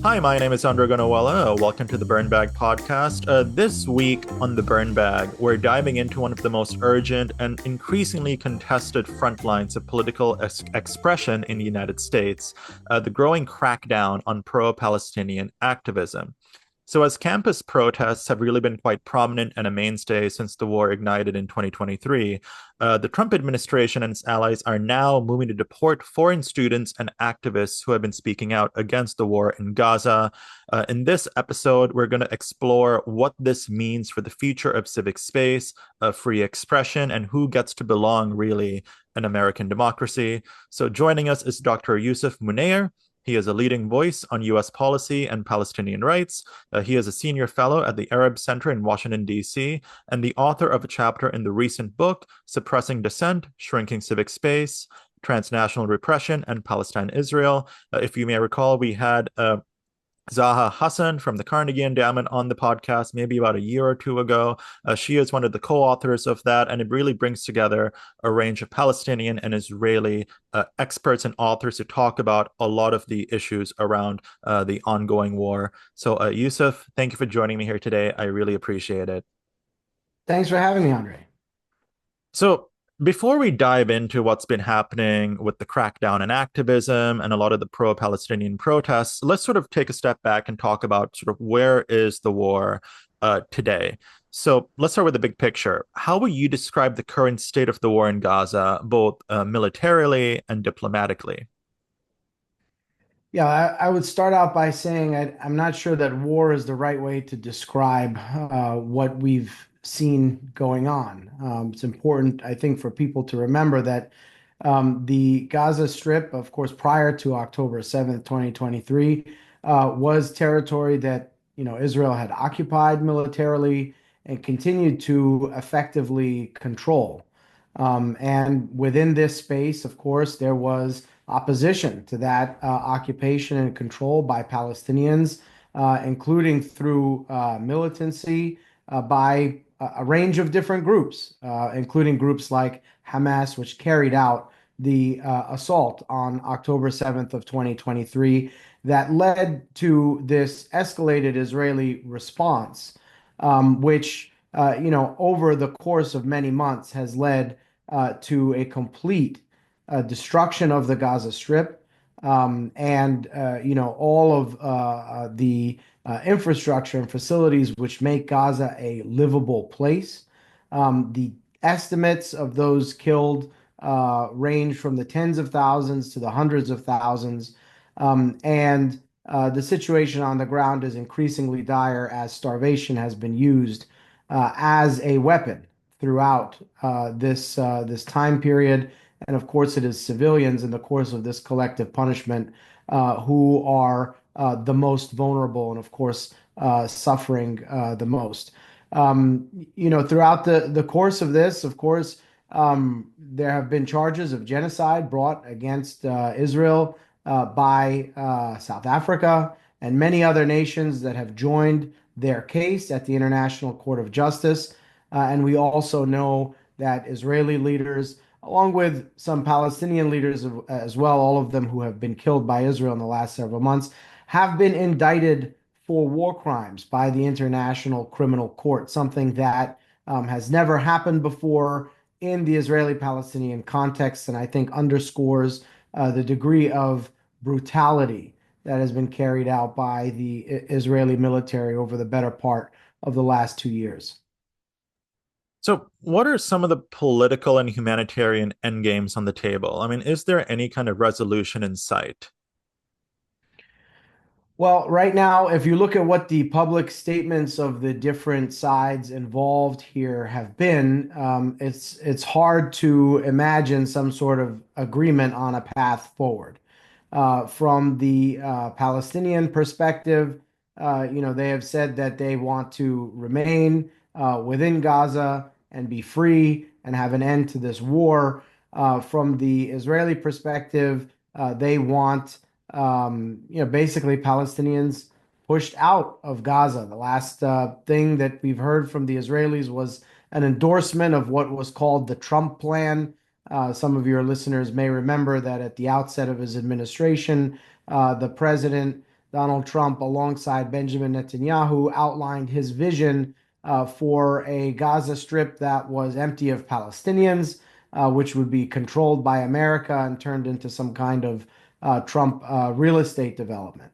Hi, my name is Andrew Ganawala. Welcome to the Burn Bag podcast. This week on the Burn Bag, we're diving into one of the most urgent and increasingly contested front lines of political expression in the United States, the growing crackdown on pro-Palestinian activism. So, as campus protests have really been quite prominent and a mainstay since the war ignited in 2023, the Trump administration and its allies are now moving to deport foreign students and activists who have been speaking out against the war in Gaza. In this episode, we're going to explore what this means for the future of civic space, free expression, and who gets to belong really in American democracy. So, joining us is Dr. Yousef Munayyer. He is a leading voice on U.S. policy and Palestinian rights. He is a senior fellow at the Arab Center in Washington, D.C., and the author of a chapter in the recent book, Suppressing Dissent, Shrinking Civic Space, Transnational Repression, and Palestine Israel. If you may recall, we had Zaha Hassan from the Carnegie Endowment on the podcast maybe about a year or two ago. She is one of the co-authors of that, and it really brings together a range of Palestinian and Israeli experts and authors to talk about a lot of the issues around the ongoing war. So, Yousef, thank you for joining me here today. I really appreciate it. Thanks for having me, Andre. So, before we dive into what's been happening with the crackdown and activism and a lot of the pro-Palestinian protests, let's sort of take a step back and talk about sort of where is the war today. So let's start with the big picture. How would you describe the current state of the war in Gaza, both militarily and diplomatically? Yeah, I would start out by saying I'm not sure that war is the right way to describe what we've seen going on. It's important, I think, for people to remember that the Gaza Strip, of course, prior to October 7th, 2023, was territory that, Israel had occupied militarily and continued to effectively control. And within this space, of course, there was opposition to that occupation and control by Palestinians, including through militancy by a range of different groups, including groups like Hamas, which carried out the assault on October 7th of 2023 that led to this escalated Israeli response, which, over the course of many months has led to a complete destruction of the Gaza Strip, and all of the infrastructure and facilities which make Gaza a livable place. The estimates of those killed range from the tens of thousands to the hundreds of thousands, and the situation on the ground is increasingly dire as starvation has been used as a weapon throughout this time period. And of course, it is civilians in the course of this collective punishment who are the most vulnerable and, of course, suffering the most. Throughout the course of this, of course, there have been charges of genocide brought against Israel by South Africa and many other nations that have joined their case at the International Court of Justice. And we also know that Israeli leaders, along with some Palestinian leaders as well, all of them who have been killed by Israel in the last several months, have been indicted for war crimes by the International Criminal Court, something that has never happened before in the Israeli-Palestinian context, and I think underscores the degree of brutality that has been carried out by the Israeli military over the better part of the last 2 years. So, what are some of the political and humanitarian endgames on the table? I mean, is there any kind of resolution in sight? Well, right now, if you look at what the public statements of the different sides involved here have been, it's hard to imagine some sort of agreement on a path forward. From the Palestinian perspective, they have said that they want to remain within Gaza and be free and have an end to this war. From the Israeli perspective, they want basically Palestinians pushed out of Gaza. The last thing that we've heard from the Israelis was an endorsement of what was called the Trump plan. Some of your listeners may remember that at the outset of his administration, the president Donald Trump, alongside Benjamin Netanyahu, outlined his vision for a Gaza Strip that was empty of Palestinians, which would be controlled by America and turned into some kind of Trump real estate development.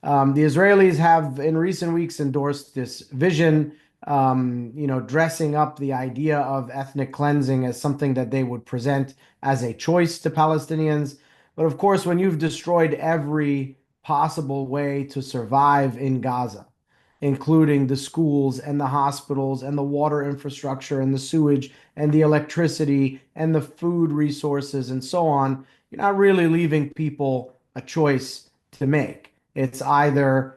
The Israelis have, in recent weeks, endorsed this vision, dressing up the idea of ethnic cleansing as something that they would present as a choice to Palestinians. But of course, when you've destroyed every possible way to survive in Gaza, including the schools and the hospitals and the water infrastructure and the sewage and the electricity and the food resources and so on, you're not really leaving people a choice to make. It's either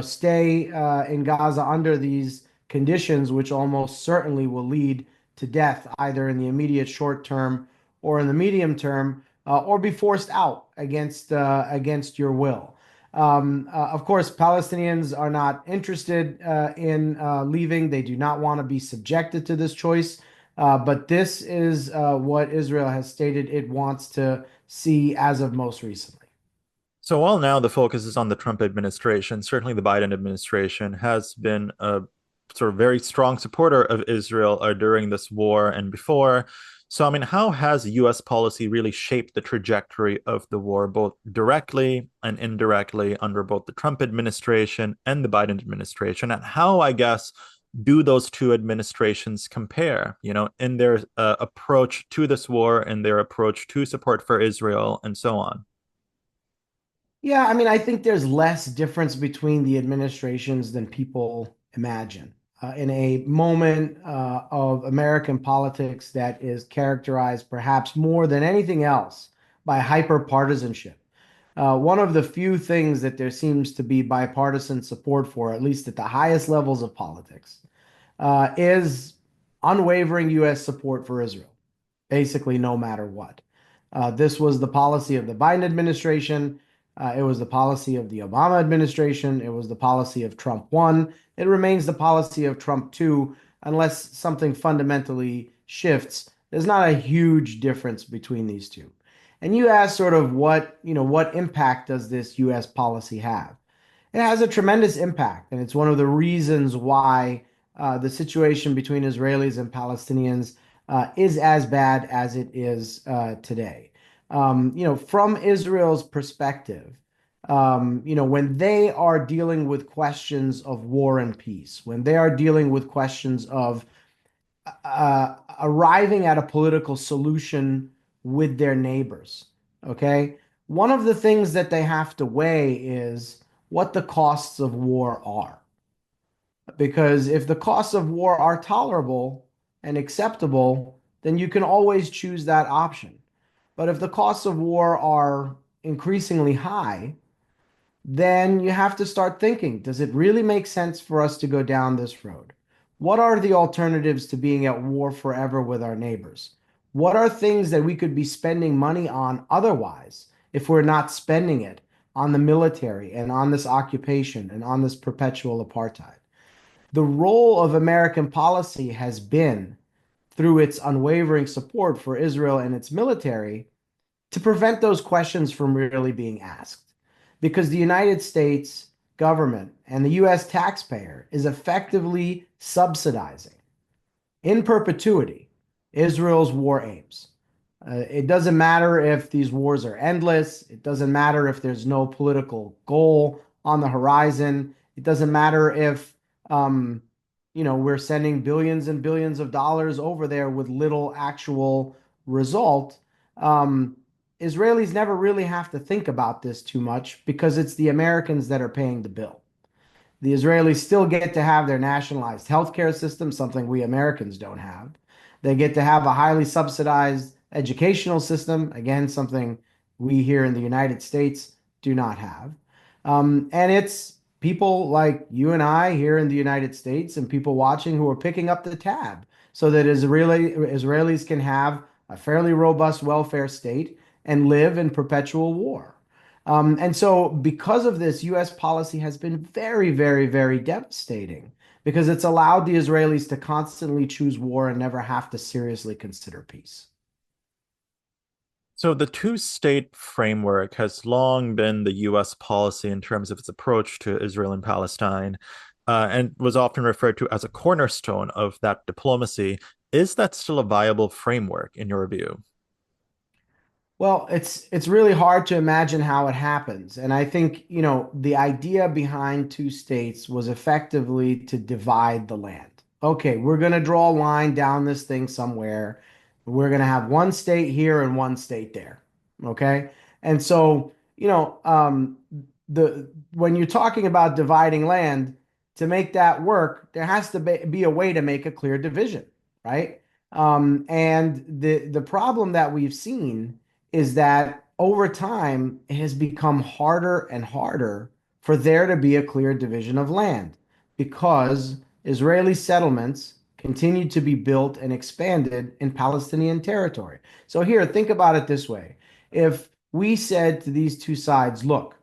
stay in Gaza under these conditions, which almost certainly will lead to death, either in the immediate short term or in the medium term, or be forced out against your will. Of course, Palestinians are not interested in leaving. They do not want to be subjected to this choice. But this is what Israel has stated it wants to see as of most recently. So while now the focus is on the Trump administration, certainly the Biden administration has been a sort of very strong supporter of Israel during this war and before. So, I mean, how has US policy really shaped the trajectory of the war, both directly and indirectly, under both the Trump administration and the Biden administration? And how, I guess, do those two administrations compare, in their approach to this war, in their approach to support for Israel, and so on? Yeah, I mean, I think there's less difference between the administrations than people imagine. In a moment of American politics that is characterized perhaps more than anything else by hyper-partisanship, one of the few things that there seems to be bipartisan support for, at least at the highest levels of politics, is unwavering U.S. support for Israel, basically no matter what. This was the policy of the Biden administration. It was the policy of the Obama administration. It was the policy of Trump 1. It remains the policy of Trump 2, unless something fundamentally shifts. There's not a huge difference between these two. And you ask sort of what impact does this US policy have? It has a tremendous impact, and it's one of the reasons why the situation between Israelis and Palestinians is as bad as it is today. From Israel's perspective, when they are dealing with questions of war and peace, when they are dealing with questions of arriving at a political solution with their neighbors, okay? One of the things that they have to weigh is what the costs of war are. Because if the costs of war are tolerable and acceptable, then you can always choose that option. But if the costs of war are increasingly high, then you have to start thinking, does it really make sense for us to go down this road? What are the alternatives to being at war forever with our neighbors? What are things that we could be spending money on otherwise if we're not spending it on the military and on this occupation and on this perpetual apartheid? The role of American policy has been, through its unwavering support for Israel and its military, to prevent those questions from really being asked. Because the United States government and the US taxpayer is effectively subsidizing in perpetuity Israel's war aims. It doesn't matter if these wars are endless. It doesn't matter if there's no political goal on the horizon. It doesn't matter if, we're sending billions and billions of dollars over there with little actual result. Israelis never really have to think about this too much because it's the Americans that are paying the bill. The Israelis still get to have their nationalized healthcare system, something we Americans don't have. They get to have a highly subsidized educational system, again, something we here in the United States do not have. And it's people like you and I here in the United States and people watching who are picking up the tab so that Israelis can have a fairly robust welfare state and live in perpetual war. And so, because of this, US policy has been very, very, very devastating because it's allowed the Israelis to constantly choose war and never have to seriously consider peace. So the two-state framework has long been the U.S. policy in terms of its approach to Israel and Palestine, and was often referred to as a cornerstone of that diplomacy. Is that still a viable framework in your view? Well, it's really hard to imagine how it happens. And I think, the idea behind two states was effectively to divide the land. Okay, we're going to draw a line down this thing somewhere. We're going to have one state here and one state there. Okay? And so, the when you're talking about dividing land, to make that work, there has to be a way to make a clear division, right? And the problem that we've seen is that over time, it has become harder and harder for there to be a clear division of land because Israeli settlements continue to be built and expanded in Palestinian territory. So, here, think about it this way. If we said to these two sides, look,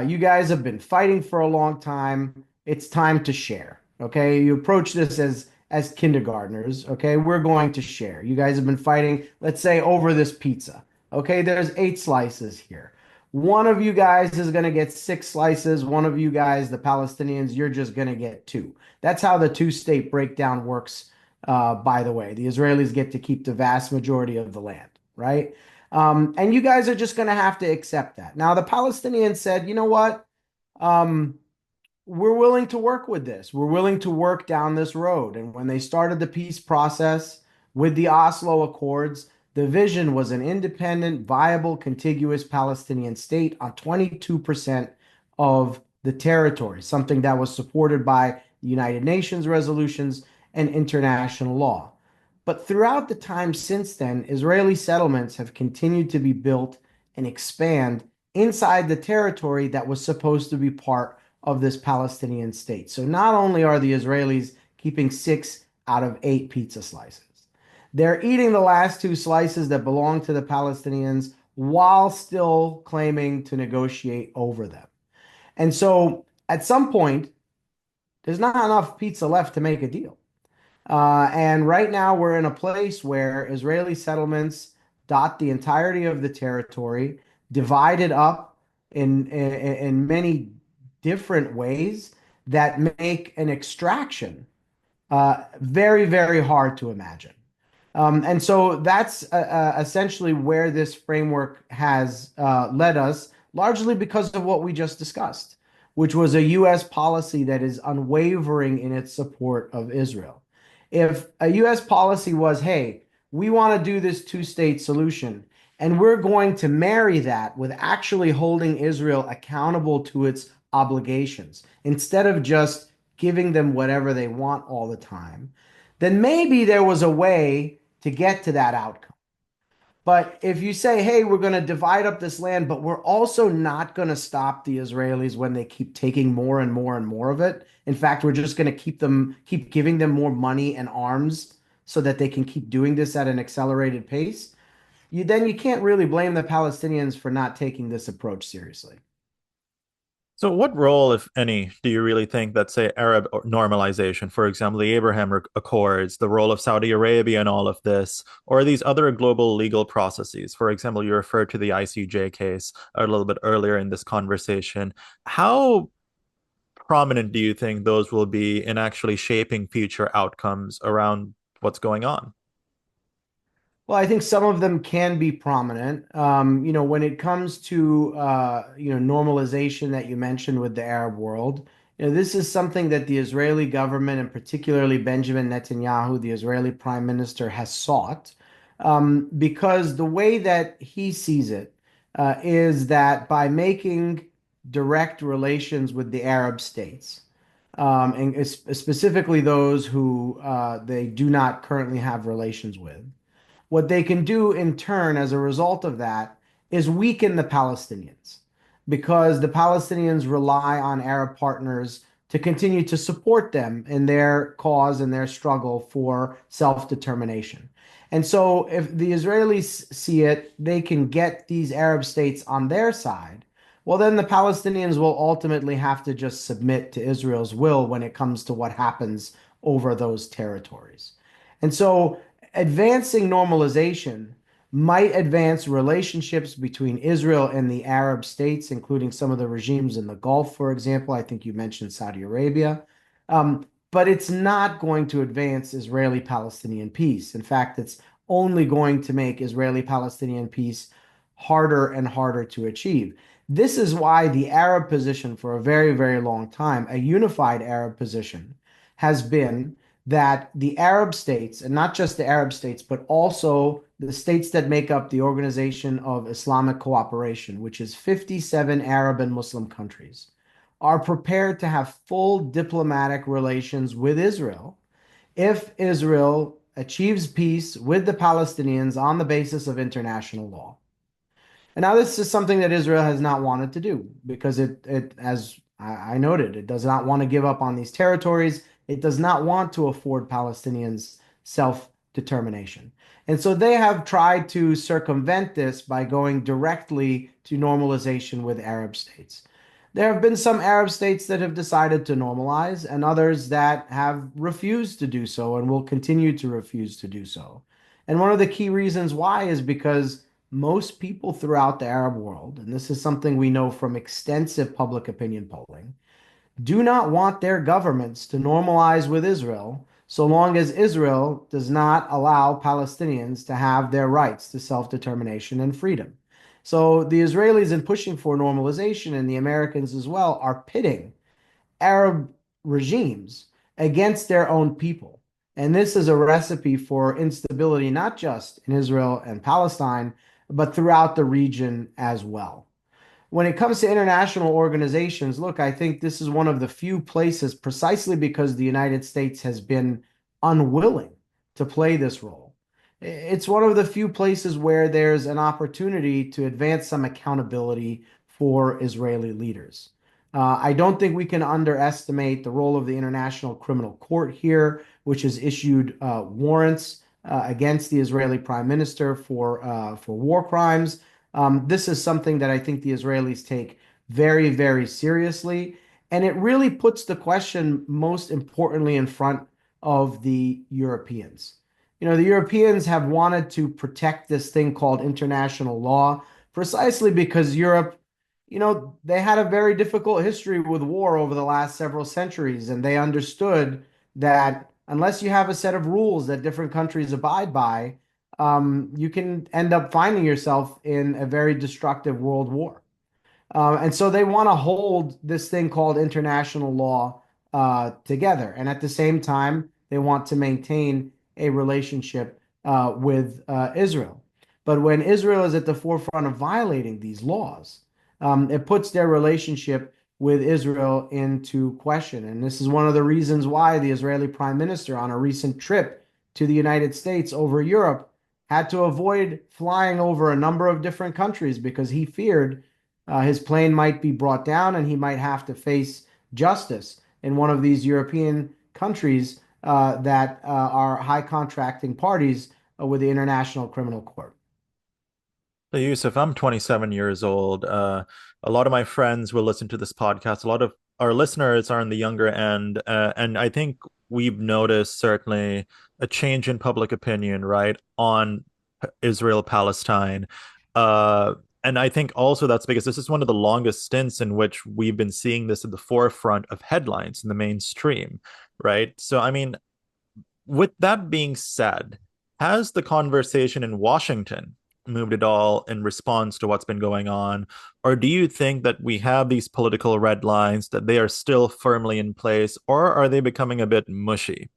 you guys have been fighting for a long time. It's time to share. Okay. You approach this as kindergartners. Okay. We're going to share. You guys have been fighting, let's say, over this pizza. Okay. There's 8 slices here. One of you guys is going to get 6 slices. One of you guys, the Palestinians, you're just going to get two. That's how the two-state breakdown works, by the way. The Israelis get to keep the vast majority of the land, right? And you guys are just going to have to accept that. Now, the Palestinians said, you know what? Um, we're willing to work with this. We're willing to work down this road. And when they started the peace process with the Oslo Accords, the vision was an independent, viable, contiguous Palestinian state on 22% of the territory, something that was supported by the United Nations resolutions and international law. But throughout the time since then, Israeli settlements have continued to be built and expand inside the territory that was supposed to be part of this Palestinian state. So not only are the Israelis keeping 6 out of 8 pizza slices, they're eating the last 2 slices that belong to the Palestinians while still claiming to negotiate over them. And so at some point, there's not enough pizza left to make a deal. And right now, we're in a place where Israeli settlements dot the entirety of the territory, divided up in many different ways that make an extraction very, very hard to imagine. And so that's essentially where this framework has led us, largely because of what we just discussed, which was a U.S. policy that is unwavering in its support of Israel. If a U.S. policy was, hey, we want to do this two-state solution, and we're going to marry that with actually holding Israel accountable to its obligations, instead of just giving them whatever they want all the time, then maybe there was a way to get to that outcome. But if you say, hey, we're going to divide up this land, but we're also not going to stop the Israelis when they keep taking more and more and more of it. In fact, we're just going to keep giving them more money and arms so that they can keep doing this at an accelerated pace. Then you can't really blame the Palestinians for not taking this approach seriously. So, what role, if any, do you really think that, say, Arab normalization, for example, the Abraham Accords, the role of Saudi Arabia in all of this, or these other global legal processes? For example, you referred to the ICJ case a little bit earlier in this conversation. How prominent do you think those will be in actually shaping future outcomes around what's going on? Well, I think some of them can be prominent. When it comes to normalization that you mentioned with the Arab world, this is something that the Israeli government and particularly Benjamin Netanyahu, the Israeli prime minister, has sought, because the way that he sees it is that by making direct relations with the Arab states, and specifically those who they do not currently have relations with, what they can do in turn as a result of that is weaken the Palestinians because the Palestinians rely on Arab partners to continue to support them in their cause and their struggle for self-determination. And so if the Israelis see it, they can get these Arab states on their side. Well, then the Palestinians will ultimately have to just submit to Israel's will when it comes to what happens over those territories. And so advancing normalization might advance relationships between Israel and the Arab states, including some of the regimes in the Gulf, for example. I think you mentioned Saudi Arabia. But it's not going to advance Israeli-Palestinian peace. In fact, it's only going to make Israeli-Palestinian peace harder and harder to achieve. This is why the Arab position for a very, very long time, a unified Arab position, has been that the Arab states, and not just the Arab states, but also the states that make up the Organization of Islamic Cooperation, which is 57 Arab and Muslim countries, are prepared to have full diplomatic relations with Israel if Israel achieves peace with the Palestinians on the basis of international law. And now this is something that Israel has not wanted to do because as I noted, it does not want to give up on these territories. It does not want to afford Palestinians self-determination. And so they have tried to circumvent this by going directly to normalization with Arab states. There have been some Arab states that have decided to normalize and others that have refused to do so and will continue to refuse to do so. And one of the key reasons why is because most people throughout the Arab world, and this is something we know from extensive public opinion polling, do not want their governments to normalize with Israel so long as Israel does not allow Palestinians to have their rights to self-determination and freedom. So the Israelis, in pushing for normalization, and the Americans as well, are pitting Arab regimes against their own people. And this is a recipe for instability, not just in Israel and Palestine, but throughout the region as well. When it comes to international organizations, look, I think this is one of the few places, precisely because the United States has been unwilling to play this role. It's one of the few places where there's an opportunity to advance some accountability for Israeli leaders. I don't think we can underestimate the role of the International Criminal Court here, which has issued warrants against the Israeli Prime Minister for war crimes. This is something that I think the Israelis take very, very seriously. And it really puts the question most importantly in front of the Europeans. The Europeans have wanted to protect this thing called international law precisely because Europe, they had a very difficult history with war over the last several centuries, and they understood that unless you have a set of rules that different countries abide by, you can end up finding yourself in a very destructive world war. And so they want to hold this thing called international law together. And at the same time, they want to maintain a relationship with Israel. But when Israel is at the forefront of violating these laws, it puts their relationship with Israel into question. And this is one of the reasons why the Israeli Prime Minister, on a recent trip to the United States over Europe, had to avoid flying over a number of different countries because he feared his plane might be brought down and he might have to face justice in one of these European countries that are high contracting parties with the International Criminal Court. So, Yusuf, I'm 27 years old. A lot of my friends will listen to this podcast. A lot of our listeners are on the younger end. And I think we've noticed certainly a change in public opinion, right, on Israel, Palestine. And I think also that's because this is one of the longest stints in which we've been seeing this at the forefront of headlines in the mainstream, right? So, I mean, with that being said, has the conversation in Washington moved at all in response to what's been going on? Or do you think that we have these political red lines, that they are still firmly in place, or are they becoming a bit mushy?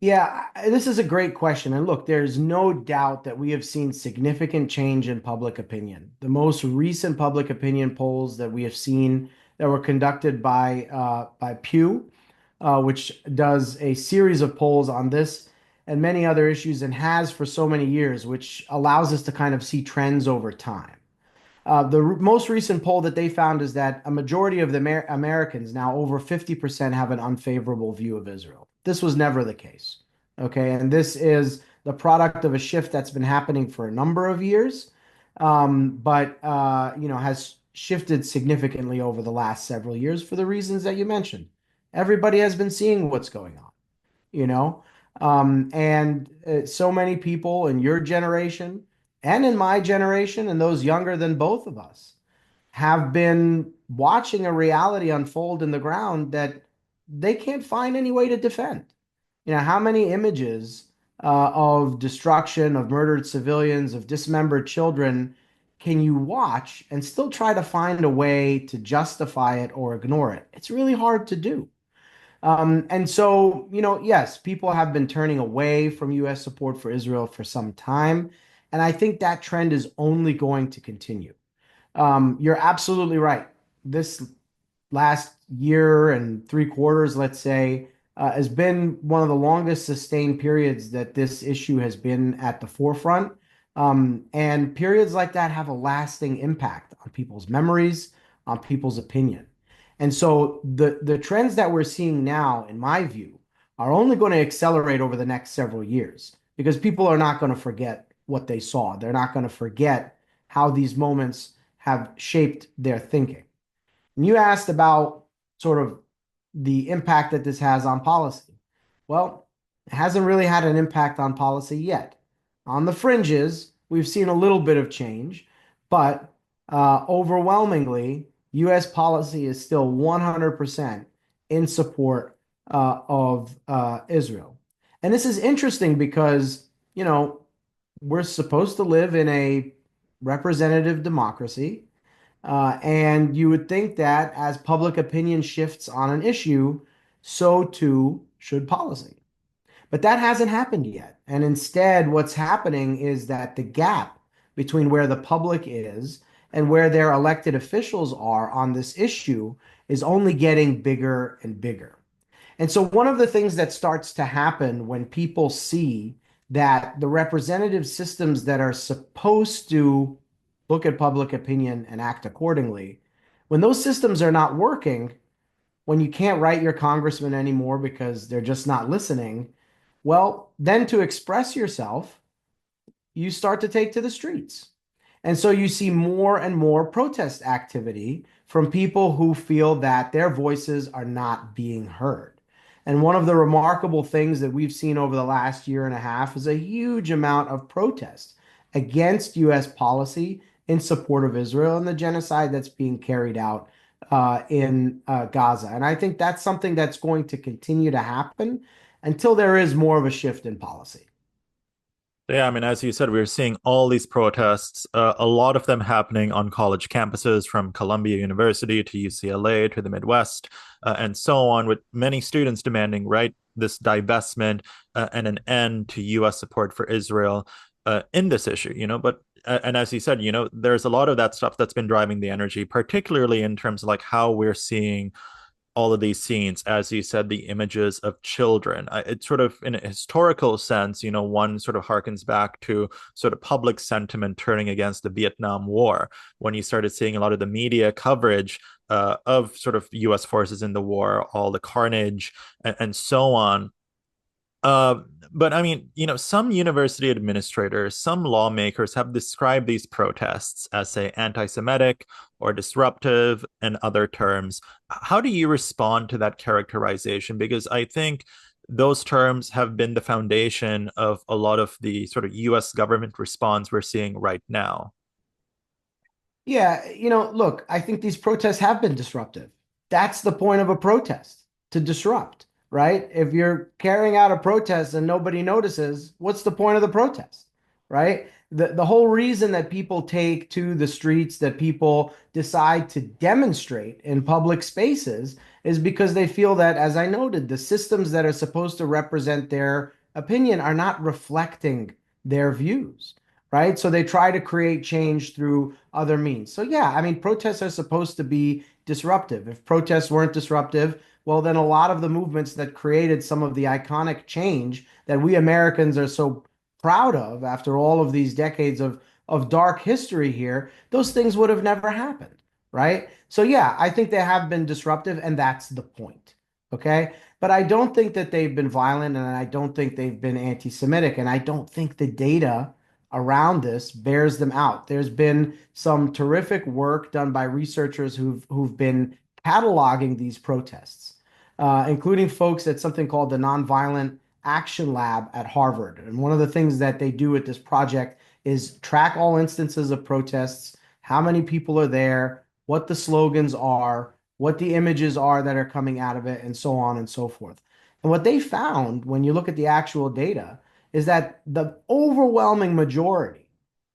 Yeah, this is a great question. And look, there's no doubt that we have seen significant change in public opinion. The most recent public opinion polls that we have seen that were conducted by Pew, which does a series of polls on this and many other issues and has for so many years, which allows us to kind of see trends over time. The most recent poll that they found is that a majority of the Americans, now over 50%, have an unfavorable view of Israel. This was never the case. Okay. And this is the product of a shift that's been happening for a number of years, but has shifted significantly over the last several years for the reasons that you mentioned. Everybody has been seeing what's going on, you know? And so many people in your generation and in my generation and those younger than both of us have been watching a reality unfold in the ground that they can't find any way to defend. How many images of destruction, of murdered civilians, of dismembered children can you watch and still try to find a way to justify it or ignore it? It's really hard to do. And so, yes, people have been turning away from U.S. support for Israel for some time. And I think that trend is only going to continue. You're absolutely right. This last year and 3 quarters, let's say, has been one of the longest sustained periods that this issue has been at the forefront. And periods like that have a lasting impact on people's memories, on people's opinion. And so the trends that we're seeing now, in my view, are only going to accelerate over the next several years because people are not going to forget what they saw. They're not going to forget how these moments have shaped their thinking. And you asked about sort of the impact that this has on policy. Well, it hasn't really had an impact on policy yet. On the fringes, we've seen a little bit of change, but overwhelmingly, U.S. policy is still 100% in support of Israel. And this is interesting because, we're supposed to live in a representative democracy. And you would think that as public opinion shifts on an issue, so too should policy. But that hasn't happened yet. And instead, what's happening is that the gap between where the public is and where their elected officials are on this issue is only getting bigger and bigger. And so, one of the things that starts to happen when people see that the representative systems that are supposed to look at public opinion and act accordingly, when those systems are not working, when you can't write your congressman anymore because they're just not listening, well, then to express yourself, you start to take to the streets. And so you see more and more protest activity from people who feel that their voices are not being heard. And one of the remarkable things that we've seen over the last year and a half is a huge amount of protest against U.S. policy in support of Israel and the genocide that's being carried out in Gaza. And I think that's something that's going to continue to happen until there is more of a shift in policy. Yeah, I mean, as you said, we're seeing all these protests, a lot of them happening on college campuses from Columbia University to UCLA to the Midwest, and so on, with many students demanding, right, this divestment and an end to US support for Israel in this issue, But, and as you said, there's a lot of that stuff that's been driving the energy, particularly in terms of like how we're seeing all of these scenes, as you said, the images of children. It's sort of in a historical sense, one sort of harkens back to sort of public sentiment turning against the Vietnam War, when you started seeing a lot of the media coverage of sort of US forces in the war, all the carnage and so on. Uh, but I mean, some university administrators, some lawmakers have described these protests as, say, anti-Semitic or disruptive and other terms. How do you respond to that characterization? Because I think those terms have been the foundation of a lot of the sort of US government response we're seeing right now. Yeah, look, I think these protests have been disruptive. That's the point of a protest, to disrupt, right? If you're carrying out a protest and nobody notices, what's the point of the protest, right? The whole reason that people take to the streets, that people decide to demonstrate in public spaces is because they feel that, as I noted, the systems that are supposed to represent their opinion are not reflecting their views, right? So they try to create change through other means. So yeah, I mean, protests are supposed to be disruptive. If protests weren't disruptive, well, then a lot of the movements that created some of the iconic change that we Americans are so proud of after all of these decades of dark history here, those things would have never happened, right? So yeah, I think they have been disruptive, and that's the point. Okay. But I don't think that they've been violent, and I don't think they've been anti-Semitic, and I don't think the data around this bears them out. There's been some terrific work done by researchers who've been cataloging these protests, including folks at something called the Nonviolent action lab at Harvard. And one of the things that they do with this project is track all instances of protests, how many people are there, what the slogans are, what the images are that are coming out of it, and so on and so forth. And what they found when you look at the actual data is that the overwhelming majority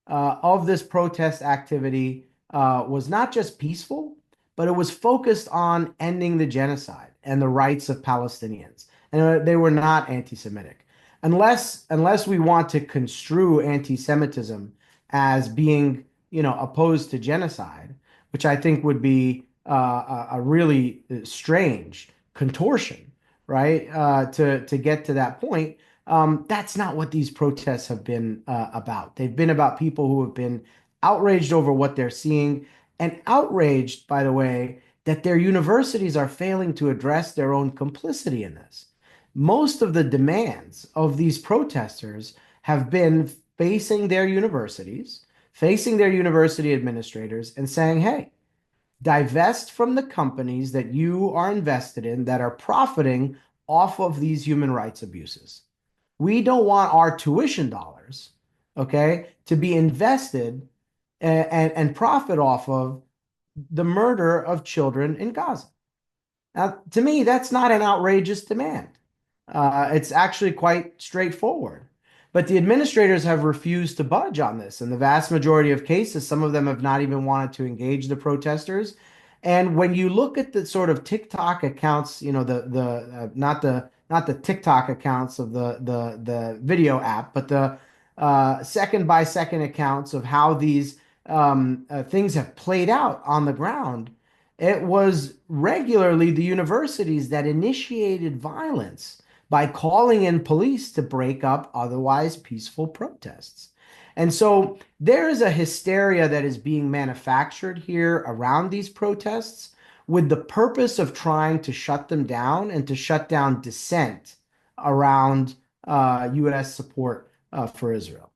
of this protest activity was not just peaceful, but it was focused on ending the genocide and the rights of Palestinians. And they were not anti-Semitic. Unless we want to construe anti-Semitism as being, opposed to genocide, which I think would be a really strange contortion, right? To get to that point. That's not what these protests have been about. They've been about people who have been outraged over what they're seeing and outraged, by the way, that their universities are failing to address their own complicity in this. Most of the demands of these protesters have been facing their university administrators, and saying, hey, divest from the companies that you are invested in that are profiting off of these human rights abuses. We don't want our tuition dollars, okay, to be invested and profit off of the murder of children in Gaza. Now, to me, that's not an outrageous demand. It's actually quite straightforward. But the administrators have refused to budge on this. In the vast majority of cases, some of them have not even wanted to engage the protesters. And when you look at the sort of TikTok accounts, not the TikTok accounts of the video app, but the second by second accounts of how these things have played out on the ground, it was regularly the universities that initiated violence by calling in police to break up otherwise peaceful protests. And so there is a hysteria that is being manufactured here around these protests with the purpose of trying to shut them down and to shut down dissent around U.S. support for Israel.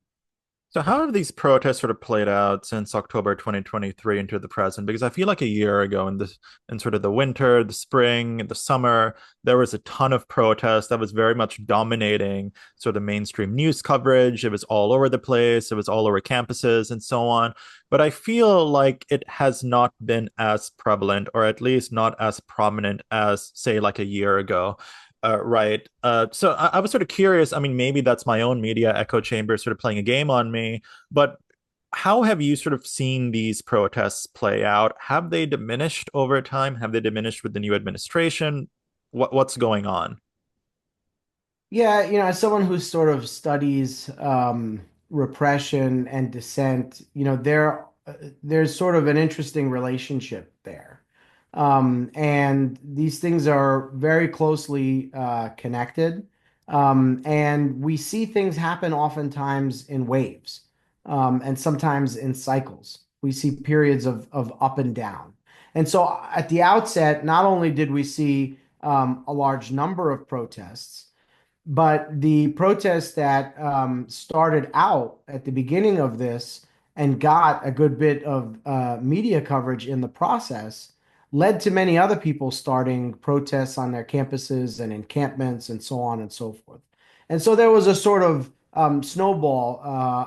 So how have these protests sort of played out since October 2023 into the present? Because I feel like a year ago in sort of the winter, the spring, the summer, there was a ton of protests that was very much dominating sort of mainstream news coverage. It was all over the place. It was all over campuses and so on. But I feel like it has not been as prevalent, or at least not as prominent as, say, like a year ago. Right. So I was sort of curious. I mean, maybe that's my own media echo chamber sort of playing a game on me, but how have you sort of seen these protests play out? Have they diminished over time? Have they diminished with the new administration? What's going on? Yeah, as someone who sort of studies repression and dissent, there's sort of an interesting relationship there. And these things are very closely connected. And we see things happen oftentimes in waves, and sometimes in cycles. We see periods of up and down. And so at the outset, not only did we see a large number of protests, but the protests that started out at the beginning of this and got a good bit of media coverage in the process led to many other people starting protests on their campuses and encampments and so on and so forth. And so there was a sort of snowball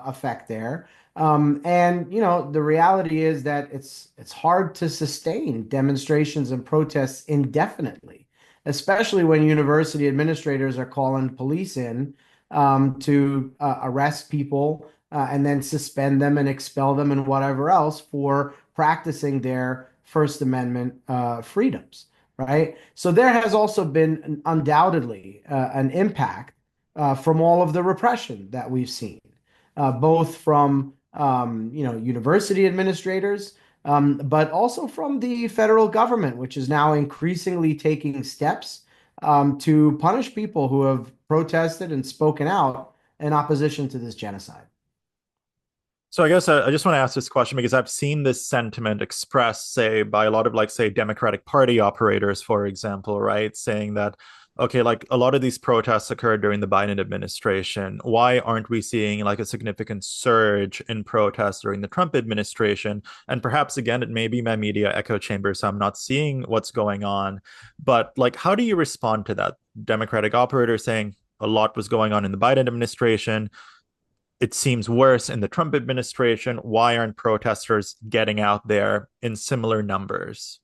effect there. And the reality is that it's hard to sustain demonstrations and protests indefinitely, especially when university administrators are calling police in to arrest people and then suspend them and expel them and whatever else for practicing their First Amendment freedoms, right? So there has also been undoubtedly an impact from all of the repression that we've seen, both from university administrators, but also from the federal government, which is now increasingly taking steps to punish people who have protested and spoken out in opposition to this genocide. So I guess I just want to ask this question because I've seen this sentiment expressed, say, by a lot of, like, say, Democratic Party operators, for example, right? Saying that, okay, like a lot of these protests occurred during the Biden administration. Why aren't we seeing like a significant surge in protests during the Trump administration? And perhaps, again, it may be my media echo chamber, so I'm not seeing what's going on. But like, how do you respond to that? Democratic operator saying, a lot was going on in the Biden administration. It seems worse in the Trump administration. Why aren't protesters getting out there in similar numbers?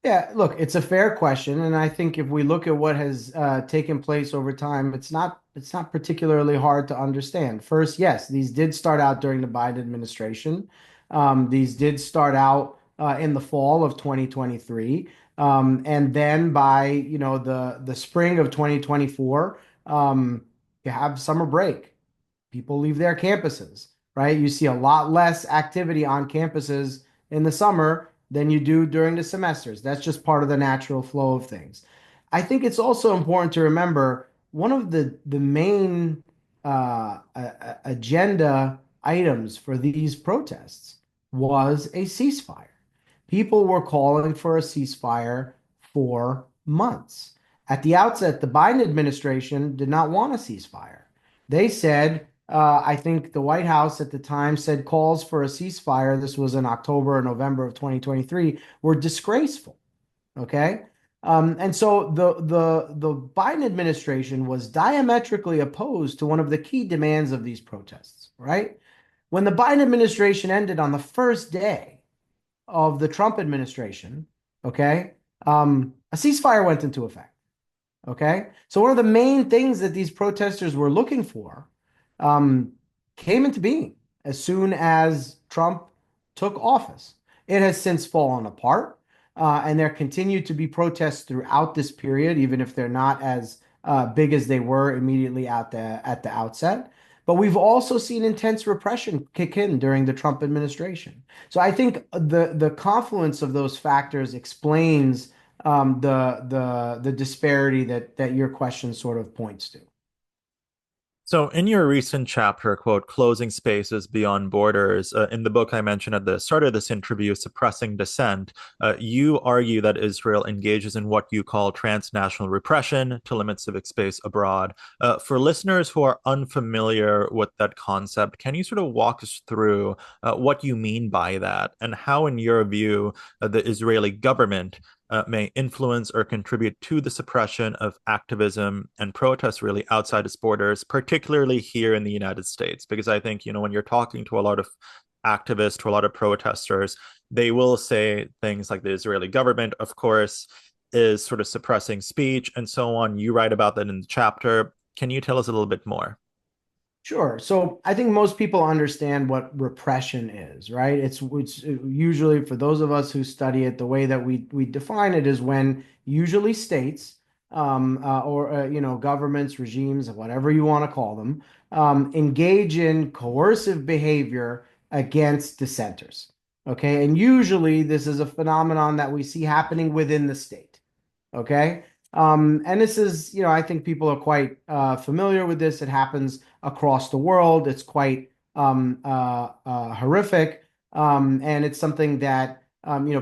Yeah, look, it's a fair question, and I think if we look at what has taken place over time, it's not particularly hard to understand. First, yes, these did start out during the Biden administration. These did start out in the fall of 2023, and then by the spring of 2024, you have summer break. People leave their campuses, right? You see a lot less activity on campuses in the summer than you do during the semesters. That's just part of the natural flow of things. I think it's also important to remember one of the main agenda items for these protests was a ceasefire. People were calling for a ceasefire for months. At the outset, the Biden administration did not want a ceasefire. They said, I think the White House at the time said calls for a ceasefire, this was in October or November of 2023, were disgraceful. Okay. And so the Biden administration was diametrically opposed to one of the key demands of these protests, right? When the Biden administration ended on the first day of the Trump administration, okay, a ceasefire went into effect. Okay. So one of the main things that these protesters were looking for um, came into being as soon as Trump took office. It has since fallen apart, and there continue to be protests throughout this period, even if they're not as big as they were immediately at the outset. But we've also seen intense repression kick in during the Trump administration. So I think the confluence of those factors explains the disparity that your question sort of points to. So, in your recent chapter, quote, Closing Spaces Beyond Borders, in the book I mentioned at the start of this interview, Suppressing Dissent, you argue that Israel engages in what you call transnational repression to limit civic space abroad. For listeners who are unfamiliar with that concept, can you sort of walk us through what you mean by that and how, in your view, the Israeli government may influence or contribute to the suppression of activism and protests really outside its borders, particularly here in the United States? Because I think, when you're talking to a lot of activists, to a lot of protesters, they will say things like the Israeli government, of course, is sort of suppressing speech and so on. You write about that in the chapter. Can you tell us a little bit more? Sure. So I think most people understand what repression is, right? It's usually for those of us who study it, the way that we define it is when usually states or governments, regimes, whatever you want to call them, engage in coercive behavior against dissenters. Okay, and usually this is a phenomenon that we see happening within the state. Okay. And this is, I think people are quite familiar with this. It happens across the world. It's quite horrific. And it's something that,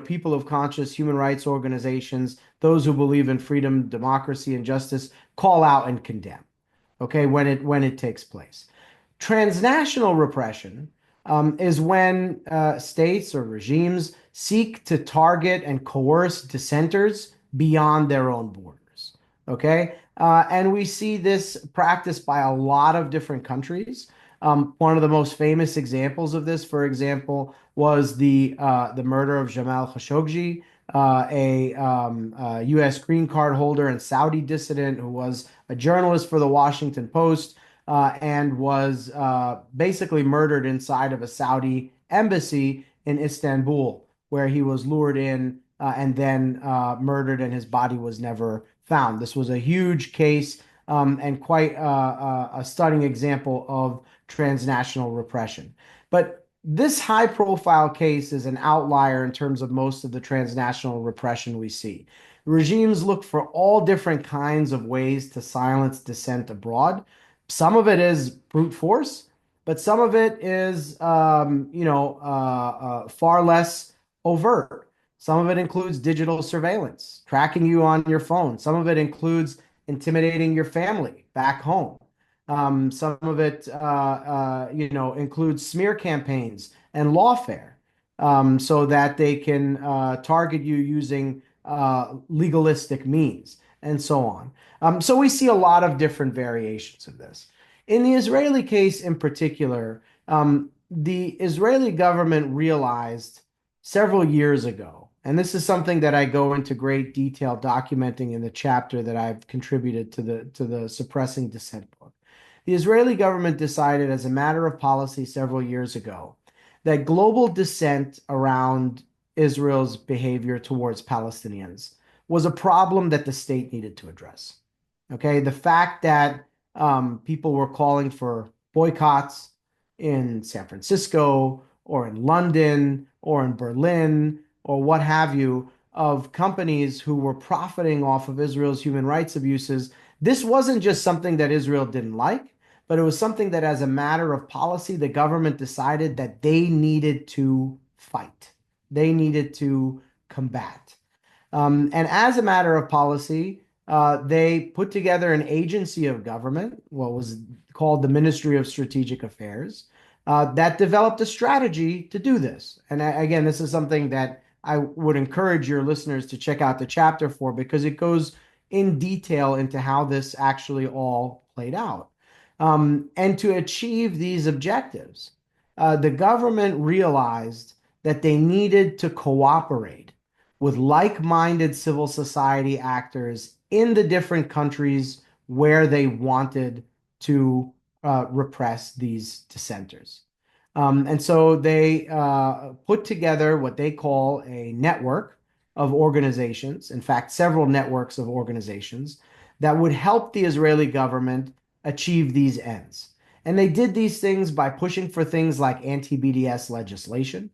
people of conscious human rights organizations, those who believe in freedom, democracy, and justice, call out and condemn, okay, when it takes place. Transnational repression is when states or regimes seek to target and coerce dissenters beyond their own borders. Okay. And we see this practiced by a lot of different countries. One of the most famous examples of this, for example, was the murder of Jamal Khashoggi, a U.S. green card holder and Saudi dissident who was a journalist for the Washington Post and was basically murdered inside of a Saudi embassy in Istanbul, where he was lured in and then murdered, and his body was never found. This was a huge case and quite a stunning example of transnational repression. But this high profile case is an outlier in terms of most of the transnational repression we see. Regimes look for all different kinds of ways to silence dissent abroad. Some of it is brute force, but some of it is, far less overt. Some of it includes digital surveillance, tracking you on your phone. Some of it includes intimidating your family back home. Some of it, includes smear campaigns and lawfare, so that they can target you using legalistic means. and so on. So we see a lot of different variations of this. In the Israeli case in particular, the Israeli government realized several years ago, and this is something that I go into great detail documenting in the chapter that I've contributed to the Suppressing Dissent book. The Israeli government decided as a matter of policy several years ago that global dissent around Israel's behavior towards Palestinians was a problem that the state needed to address. Okay, the fact that people were calling for boycotts in San Francisco or in London or in Berlin or what have you of companies who were profiting off of Israel's human rights abuses. This wasn't just something that Israel didn't like, but it was something that, as a matter of policy, the government decided that they needed to fight. They needed to combat. And as a matter of policy, they put together an agency of government, what was called the Ministry of Strategic Affairs, that developed a strategy to do this. And again, this is something that I would encourage your listeners to check out the chapter for because it goes in detail into how this actually all played out. And to achieve these objectives, the government realized that they needed to cooperate with like-minded civil society actors in the different countries where they wanted to repress these dissenters. And so they put together what they call a network of organizations, in fact, several networks of organizations that would help the Israeli government achieve these ends. And they did these things by pushing for things like anti-BDS legislation,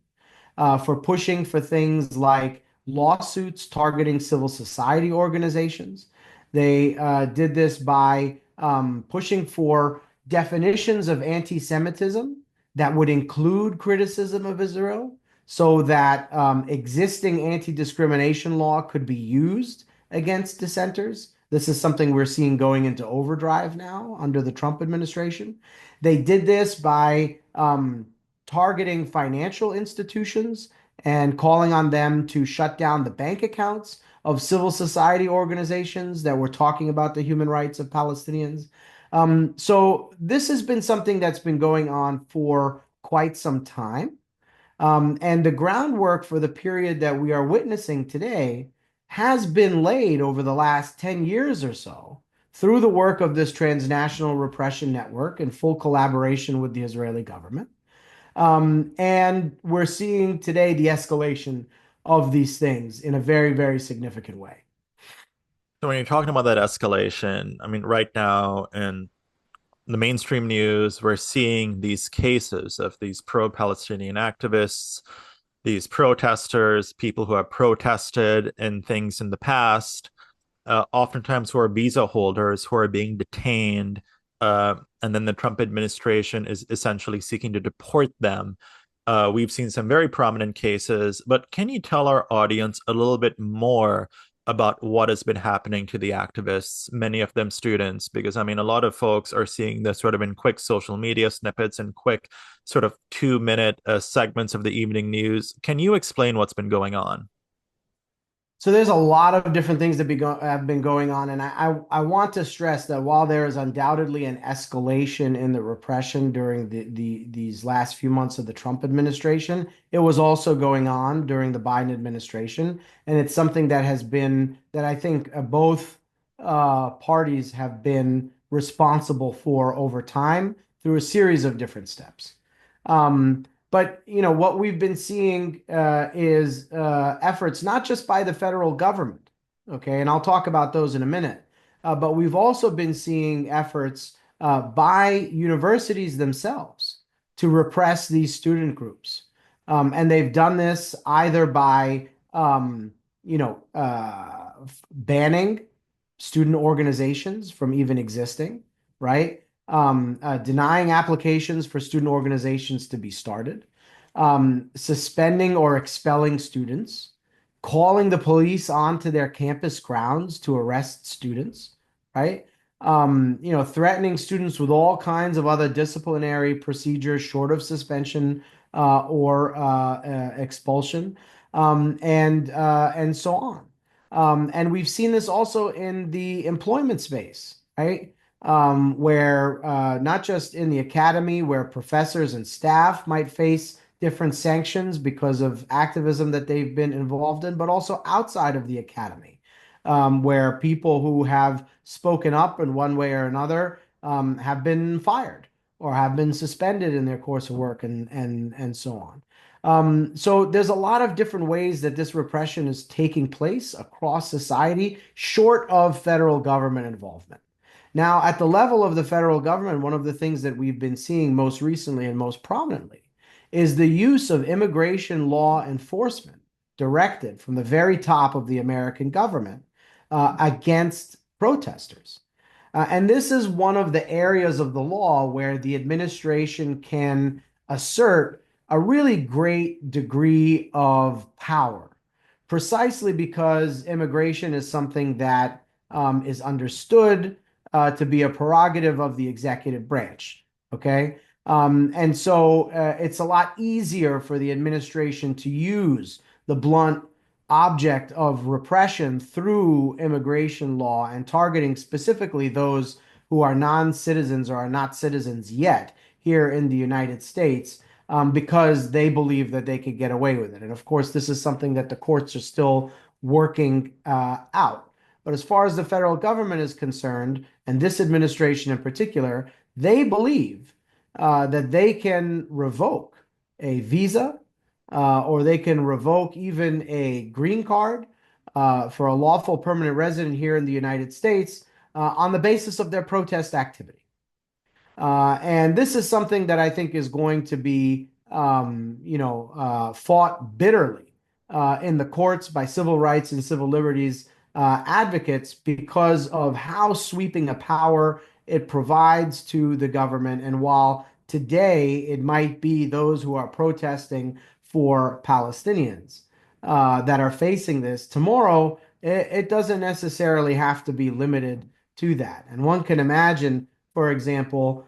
for pushing for things like lawsuits targeting civil society organizations. They did this by pushing for definitions of anti-Semitism that would include criticism of Israel so that existing anti-discrimination law could be used against dissenters. This is something we're seeing going into overdrive now under the Trump administration. They did this by targeting financial institutions and calling on them to shut down the bank accounts of civil society organizations that were talking about the human rights of Palestinians. So this has been something that's been going on for quite some time. And the groundwork for the period that we are witnessing today has been laid over the last 10 years or so through the work of this transnational repression network in full collaboration with the Israeli government. And we're seeing today the escalation of these things in a very, very significant way. So when you're talking about that escalation, I mean, right now in the mainstream news, we're seeing these cases of these pro-Palestinian activists, these protesters, people who have protested in things in the past, oftentimes who are visa holders who are being detained, and then the Trump administration is essentially seeking to deport them. We've seen some very prominent cases, but can you tell our audience a little bit more about what has been happening to the activists, many of them students? Because I mean, a lot of folks are seeing this sort of in quick social media snippets and quick sort of 2 minute segments of the evening news. Can you explain what's been going on? So there's a lot of different things that have been going on, and I want to stress that while there is undoubtedly an escalation in the repression during these last few months of the Trump administration, it was also going on during the Biden administration, and it's something that has been that I think both parties have been responsible for over time through a series of different steps. But what we've been seeing is efforts not just by the federal government, okay, and I'll talk about those in a minute, but we've also been seeing efforts by universities themselves to repress these student groups, and they've done this either by banning student organizations from even existing, right? Denying applications for student organizations to be started, suspending or expelling students, calling the police onto their campus grounds to arrest students, right? Threatening students with all kinds of other disciplinary procedures short of suspension or expulsion, and so on. And we've seen this also in the employment space, right? Where not just in the academy, where professors and staff might face different sanctions because of activism that they've been involved in, but also outside of the academy, where people who have spoken up in one way or another have been fired or have been suspended in their course of work and so on. So there's a lot of different ways that this repression is taking place across society, short of federal government involvement. Now, at the level of the federal government, one of the things that we've been seeing most recently and most prominently is the use of immigration law enforcement directed from the very top of the American government against protesters. And this is one of the areas of the law where the administration can assert a really great degree of power, precisely because immigration is something that is understood to be a prerogative of the executive branch. Okay. And so it's a lot easier for the administration to use the blunt object of repression through immigration law and targeting specifically those who are non-citizens or are not citizens yet here in the United States, because they believe that they could get away with it. And of course, this is something that the courts are still working out. But as far as the federal government is concerned, and this administration in particular, they believe that they can revoke a visa, or they can revoke even a green card for a lawful permanent resident here in the United States on the basis of their protest activity. And this is something that I think is going to be, fought bitterly in the courts by civil rights and civil liberties advocates because of how sweeping a power it provides to the government. And while today it might be those who are protesting for Palestinians that are facing this, tomorrow it doesn't necessarily have to be limited to that. And one can imagine, for example,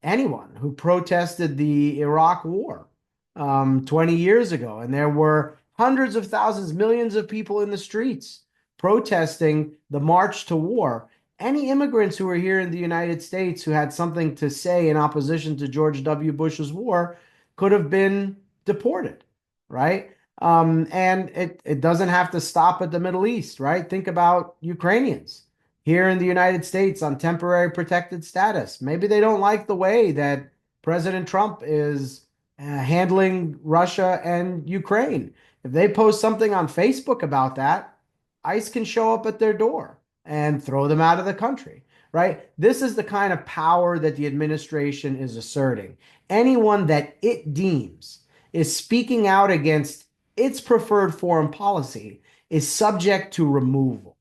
anyone who protested the Iraq War 20 years ago, and there were hundreds of thousands, millions of people in the streets protesting the march to war. Any immigrants who were here in the United States who had something to say in opposition to George W. Bush's war could have been deported, right? And it doesn't have to stop at the Middle East, right? Think about Ukrainians here in the United States on temporary protected status. Maybe they don't like the way that President Trump is handling Russia and Ukraine. If they post something on Facebook about that, ICE can show up at their door and throw them out of the country, right? This is the kind of power that the administration is asserting. Anyone that it deems is speaking out against its preferred foreign policy is subject to removal.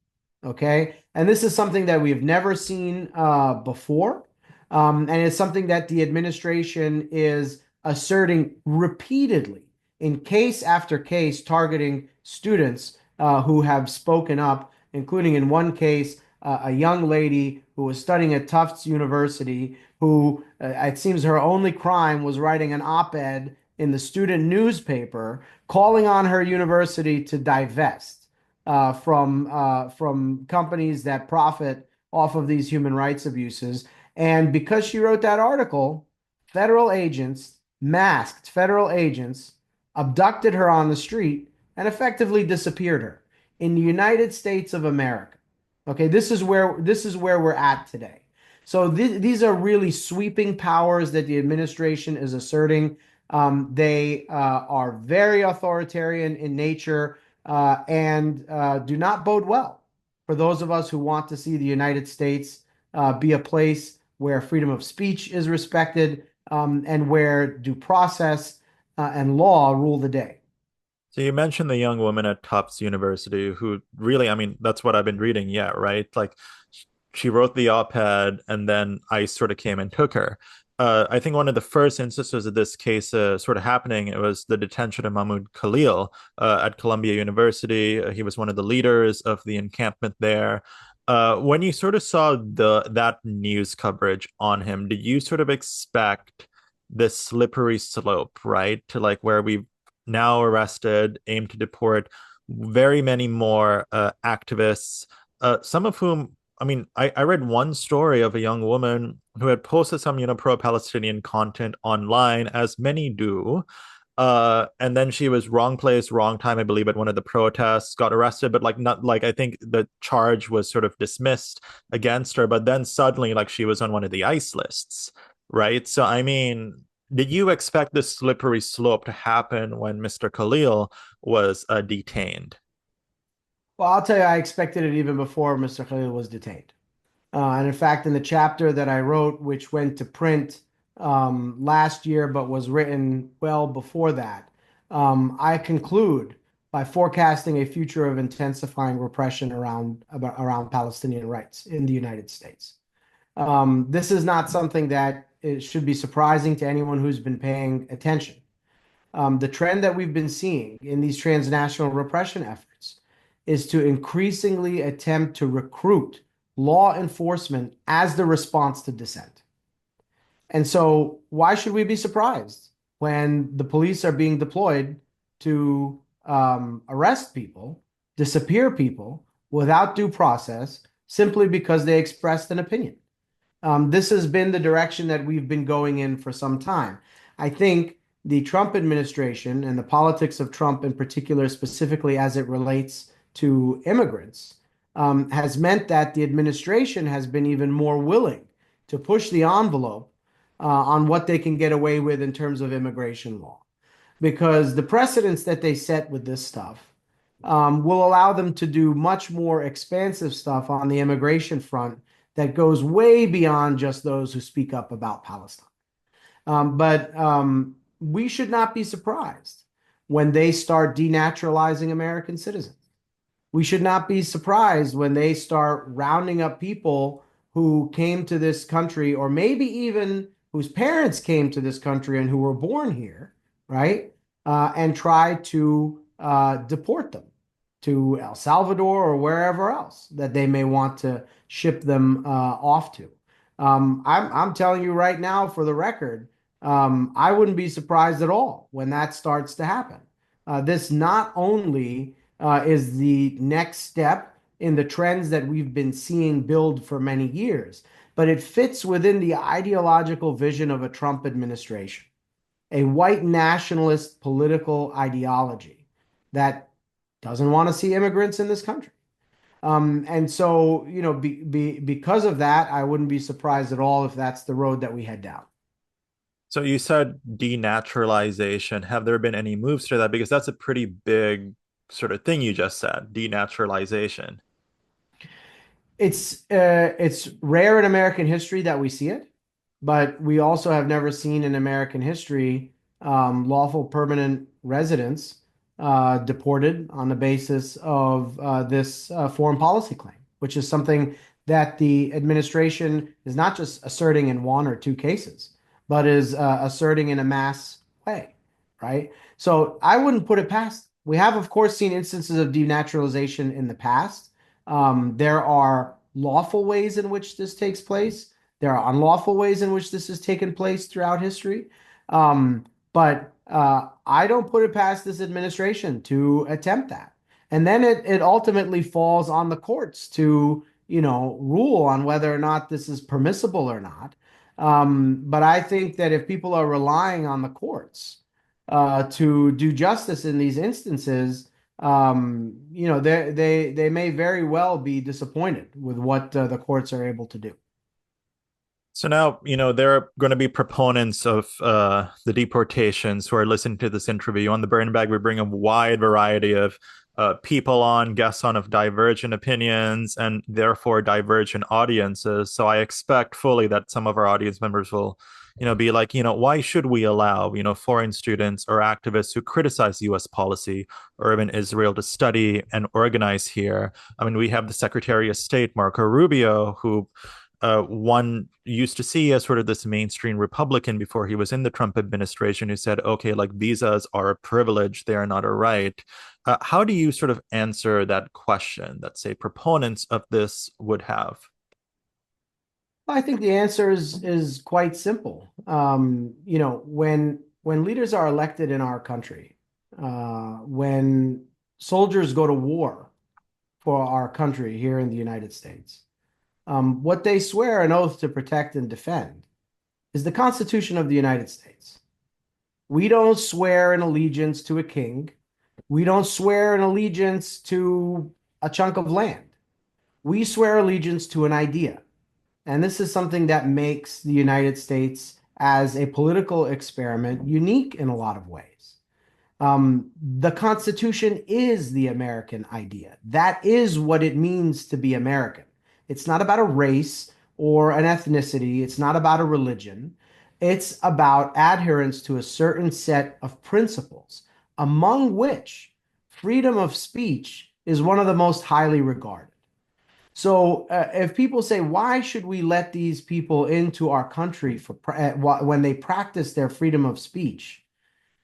Okay. And this is something that we've never seen before. And it's something that the administration is asserting repeatedly in case after case, targeting students who have spoken up, including in one case, a young lady who was studying at Tufts University, who it seems her only crime was writing an op-ed in the student newspaper calling on her university to divest from companies that profit off of these human rights abuses. And because she wrote that article, federal agents, masked federal agents, abducted her on the street and effectively disappeared her in the United States of America. Okay, this is where we're at today. So these are really sweeping powers that the administration is asserting. They are very authoritarian in nature and do not bode well for those of us who want to see the United States be a place where freedom of speech is respected and where due process and law rule the day. So you mentioned the young woman at Tufts University who really, I mean, that's what I've been reading, yeah, right? Like she wrote the op-ed and then ICE sort of came and took her. I think one of the first instances of this case sort of happening, it was the detention of Mahmoud Khalil at Columbia University. He was one of the leaders of the encampment there. When you sort of saw that news coverage on him, did you sort of expect this slippery slope, right? To like where we've now arrested, aim to deport very many more activists, some of whom, I mean, I read one story of a young woman who had posted some, pro-Palestinian content online, as many do. And then she was wrong place, wrong time, I believe, at one of the protests, got arrested, but like not like I think the charge was sort of dismissed against her, but then suddenly like she was on one of the ICE lists, right? So I mean, did you expect this slippery slope to happen when Mr. Khalil was detained? Well, I'll tell you, I expected it even before Mr. Khalil was detained. And in fact, in the chapter that I wrote, which went to print last year but was written well before that, I conclude by forecasting a future of intensifying repression around Palestinian rights in the United States. This is not something that it should be surprising to anyone who's been paying attention. The trend that we've been seeing in these transnational repression efforts is to increasingly attempt to recruit law enforcement as the response to dissent. And so, why should we be surprised when the police are being deployed to arrest people, disappear people without due process simply because they expressed an opinion? This has been the direction that we've been going in for some time. I think the Trump administration and the politics of Trump in particular, specifically as it relates to immigrants, has meant that the administration has been even more willing to push the envelope on what they can get away with in terms of immigration law. Because the precedents that they set with this stuff will allow them to do much more expansive stuff on the immigration front that goes way beyond just those who speak up about Palestine. But we should not be surprised when they start denaturalizing American citizens. We should not be surprised when they start rounding up people who came to this country, or maybe even whose parents came to this country and who were born here, right? And try to deport them to El Salvador or wherever else that they may want to ship them off to. I'm telling you right now, for the record, I wouldn't be surprised at all when that starts to happen. This not only is the next step in the trends that we've been seeing build for many years, but it fits within the ideological vision of a Trump administration, a white nationalist political ideology that doesn't want to see immigrants in this country. And so, because of that, I wouldn't be surprised at all if that's the road that we head down. So you said denaturalization. Have there been any moves to that? Because that's a pretty big sort of thing you just said, denaturalization. It's rare in American history that we see it, but we also have never seen in American history lawful permanent residents deported on the basis of this foreign policy claim, which is something that the administration is not just asserting in one or two cases, but is asserting in a mass way, right? So I wouldn't put it past. We have, of course, seen instances of denaturalization in the past. There are lawful ways in which this takes place. There are unlawful ways in which this has taken place throughout history. But I don't put it past this administration to attempt that. And then it ultimately falls on the courts to, rule on whether or not this is permissible or not. But I think that if people are relying on the courts to do justice in these instances, they may very well be disappointed with what the courts are able to do. So now, there are going to be proponents of the deportations who are listening to this interview. On the Burn Bag, we bring a wide variety of people on, guests on of divergent opinions and therefore divergent audiences. So I expect fully that some of our audience members will, be like, why should we allow, foreign students or activists who criticize U.S. policy or even Israel to study and organize here? I mean, we have the Secretary of State, Marco Rubio, who one used to see as sort of this mainstream Republican before he was in the Trump administration, who said, okay, like visas are a privilege, they are not a right. How do you sort of answer that question that, say, proponents of this would have? I think the answer is quite simple. When leaders are elected in our country, when soldiers go to war for our country here in the United States, what they swear an oath to protect and defend is the Constitution of the United States. We don't swear an allegiance to a king. We don't swear an allegiance to a chunk of land. We swear allegiance to an idea. And this is something that makes the United States as a political experiment unique in a lot of ways. The Constitution is the American idea. That is what it means to be American. It's not about a race or an ethnicity. It's not about a religion. It's about adherence to a certain set of principles, among which freedom of speech is one of the most highly regarded. So, if people say, why should we let these people into our country when they practice their freedom of speech?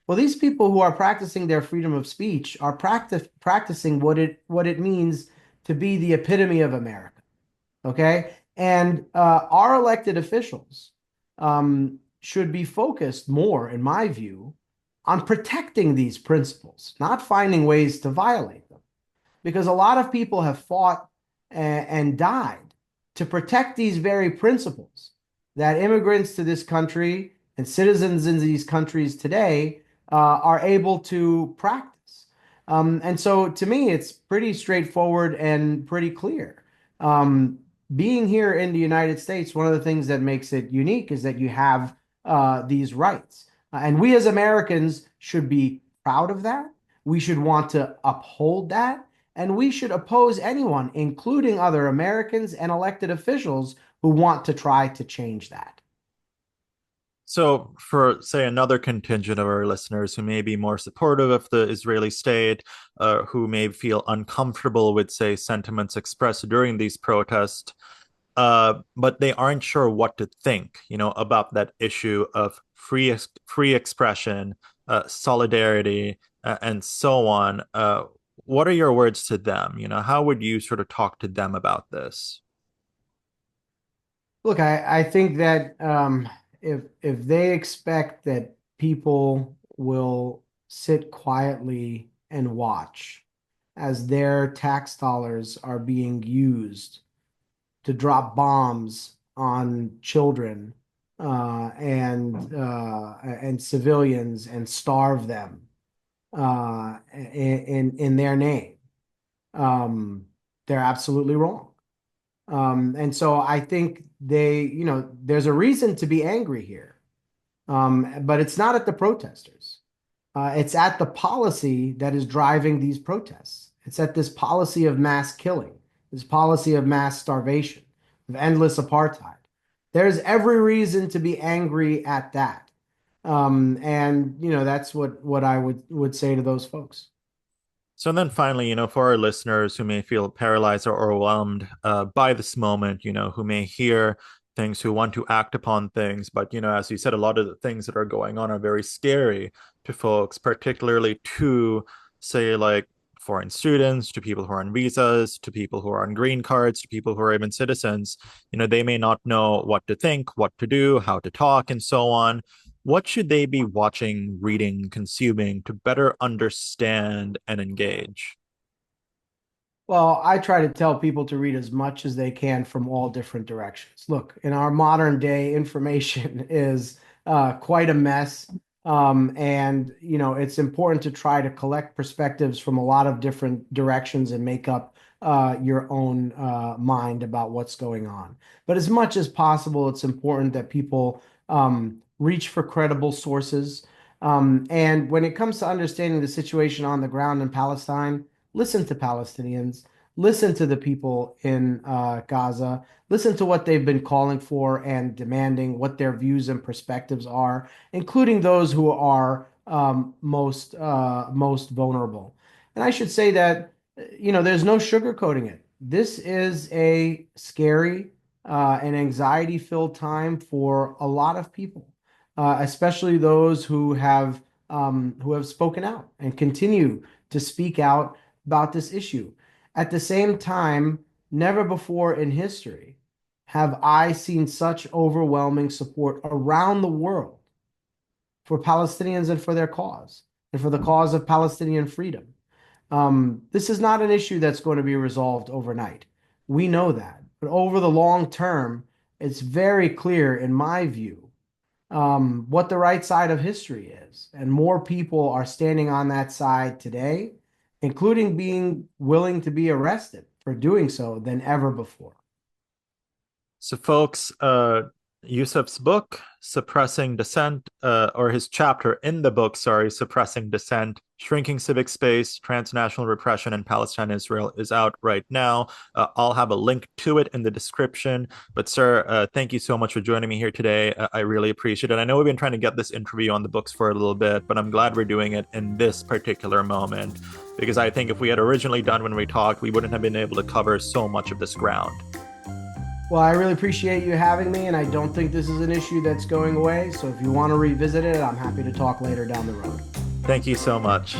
Well, these people who are practicing their freedom of speech are practicing what it means to be the epitome of America. Okay, and our elected officials should be focused more, in my view, on protecting these principles, not finding ways to violate them, because a lot of people have fought and died to protect these very principles that immigrants to this country and citizens in these countries today are able to practice. And so to me, it's pretty straightforward and pretty clear. Being here in the United States, one of the things that makes it unique is that you have these rights. And we as Americans should be proud of that. We should want to uphold that. And we should oppose anyone, including other Americans and elected officials, who want to try to change that. So, for say another contingent of our listeners who may be more supportive of the Israeli state, who may feel uncomfortable with, say, sentiments expressed during these protests, but they aren't sure what to think, about that issue of free expression, solidarity, and so on. What are your words to them? How would you sort of talk to them about this? Look, I think that if they expect that people will sit quietly and watch as their tax dollars are being used to drop bombs on children and civilians and starve them in their name, they're absolutely wrong. And so I think there's a reason to be angry here. But it's not at the protesters. It's at the policy that is driving these protests. It's at this policy of mass killing, this policy of mass starvation, of endless apartheid. There's every reason to be angry at that. And that's what I would say to those folks. So then finally, for our listeners who may feel paralyzed or overwhelmed by this moment, who may hear things, who want to act upon things, but, as you said, a lot of the things that are going on are very scary to folks, particularly to, say, like foreign students, to people who are on visas, to people who are on green cards, to people who are even citizens. They may not know what to think, what to do, how to talk, and so on. What should they be watching, reading, consuming to better understand and engage? Well, I try to tell people to read as much as they can from all different directions. Look, in our modern day, information is quite a mess. And, it's important to try to collect perspectives from a lot of different directions and make up your own mind about what's going on. But as much as possible, it's important that people reach for credible sources. And when it comes to understanding the situation on the ground in Palestine, listen to Palestinians, listen to the people in Gaza, listen to what they've been calling for and demanding, what their views and perspectives are, including those who are most vulnerable. And I should say that there's no sugarcoating it. This is a scary and anxiety-filled time for a lot of people, especially those who have spoken out and continue to speak out about this issue. At the same time, never before in history have I seen such overwhelming support around the world for Palestinians and for their cause and for the cause of Palestinian freedom. This is not an issue that's going to be resolved overnight. We know that. But over the long term, it's very clear, in my view, what the right side of history is. And more people are standing on that side today, including being willing to be arrested for doing so than ever before. So, folks, Yousef's book, Suppressing Dissent, or his chapter in the book, sorry, Suppressing Dissent, Shrinking Civic Space, Transnational Repression in Palestine and Israel, is out right now. I'll have a link to it in the description. But, sir, thank you so much for joining me here today. I really appreciate it. I know we've been trying to get this interview on the books for a little bit, but I'm glad we're doing it in this particular moment, because I think if we had originally done when we talked, we wouldn't have been able to cover so much of this ground. Well, I really appreciate you having me, and I don't think this is an issue that's going away. So if you want to revisit it, I'm happy to talk later down the road. Thank you so much.